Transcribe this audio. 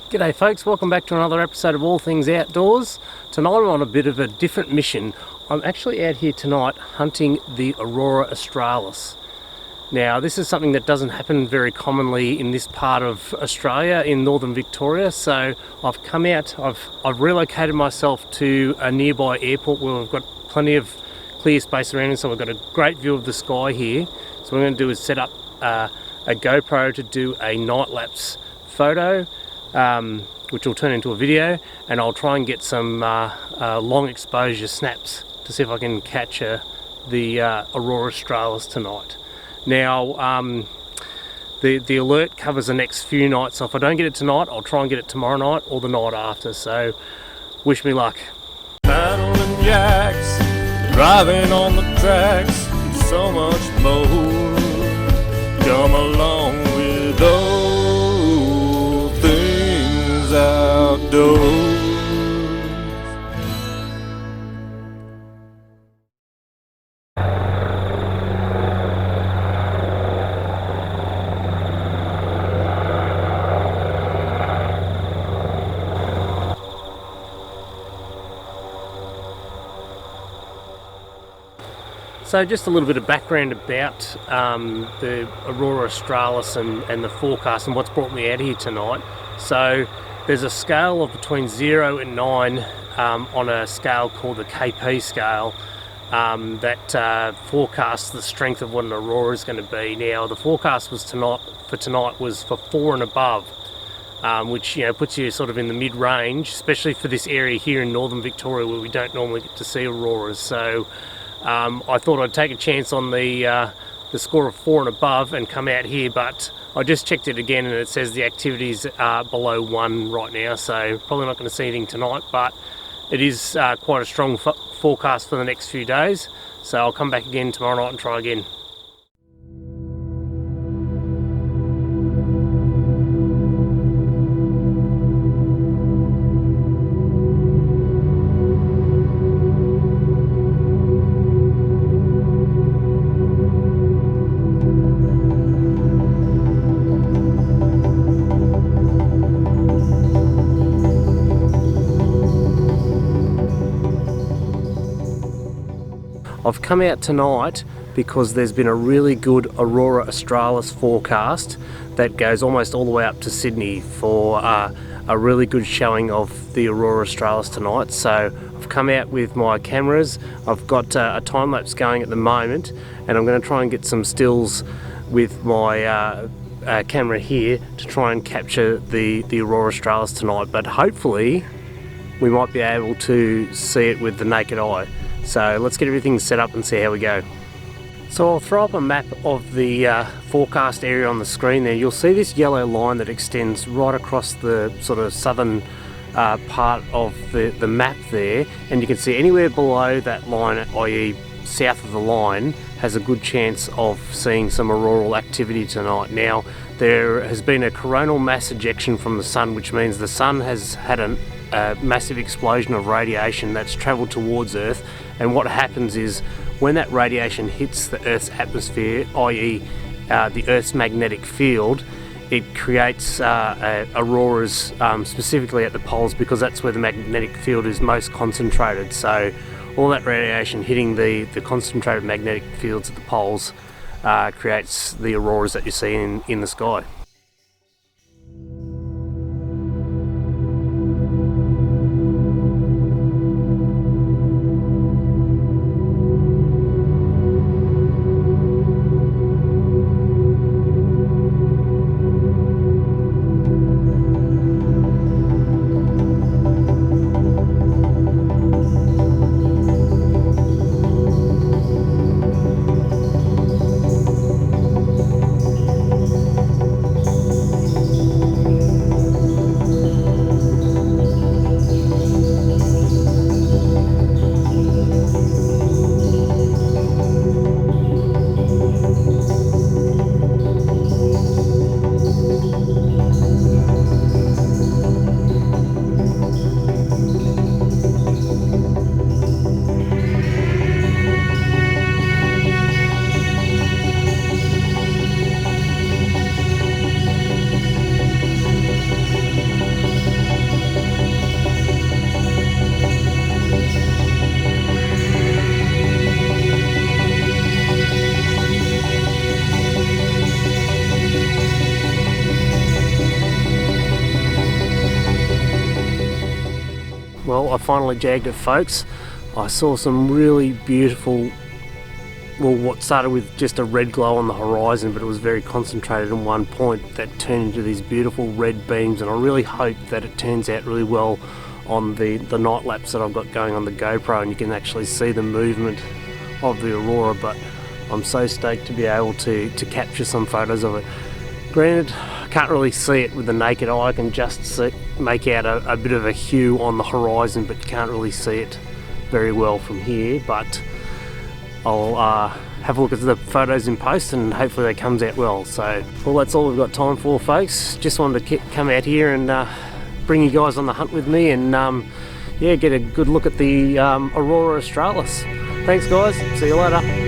G'day folks, welcome back to another episode of All Things Outdoors. Tonight I'm on a bit of a different mission. I'm actually out here tonight hunting the Aurora Australis. Now this is something that doesn't happen very commonly in this part of Australia, in northern Victoria, so I've come out, I've relocated myself to a nearby airport where we've got plenty of clear space around it, so we've got a great view of the sky here. So what I'm going to do is set up a GoPro to do a night lapse photo, which will turn into a video, and I'll try and get some long exposure snaps to see if I can catch the Aurora Australis tonight. Now the alert covers the next few nights, so if I don't get it tonight I'll try and get it tomorrow night or the night after, so wish me luck. Paddling jacks, driving on the tracks, and so much more. Come along with All Things Outdoors. So just a little bit of background about the Aurora Australis and the forecast and what's brought me out here tonight. So there's a scale of between 0 and 9 on a scale called the KP scale that forecasts the strength of what an aurora is going to be. Now the forecast was for tonight was for 4 and above, which puts you sort of in the mid-range, especially for this area here in northern Victoria where we don't normally get to see auroras. So I thought I'd take a chance on the score of 4 and above and come out here, but I just checked it again and it says the activities are below 1 right now, so probably not going to see anything tonight, but it is quite a strong forecast for the next few days, so I'll come back again tomorrow night and try again. I've come out tonight because there's been a really good Aurora Australis forecast that goes almost all the way up to Sydney for a really good showing of the Aurora Australis tonight. So I've come out with my cameras. I've got a time lapse going at the moment, and I'm going to try and get some stills with my camera here to try and capture the Aurora Australis tonight, but hopefully we might be able to see it with the naked eye. So let's get everything set up and see how we go. So I'll throw up a map of the forecast area on the screen there. You'll see this yellow line that extends right across the sort of southern part of the map there, and you can see anywhere below that line, i.e. south of the line, has a good chance of seeing some auroral activity tonight. Now there has been a coronal mass ejection from the sun, which means the sun has had a massive explosion of radiation that's travelled towards Earth, and what happens is when that radiation hits the Earth's atmosphere, i.e. the Earth's magnetic field, it creates auroras specifically at the poles, because that's where the magnetic field is most concentrated. So all that radiation hitting the concentrated magnetic fields at the poles creates the auroras that you see in the sky. Well, I finally jagged it, folks. I saw some really beautiful, well, what started with just a red glow on the horizon, but it was very concentrated in one point that turned into these beautiful red beams, and I really hope that it turns out really well on the night lapse that I've got going on the GoPro, and you can actually see the movement of the aurora. But I'm so stoked to be able to capture some photos of it. Granted, I can't really see it with the naked eye. I can just make out a bit of a hue on the horizon, but you can't really see it very well from here. But I'll have a look at the photos in post, and hopefully they comes out well. So, well, that's all we've got time for, folks. Just wanted to come out here and bring you guys on the hunt with me, and yeah, get a good look at the Aurora Australis. Thanks, guys. See you later.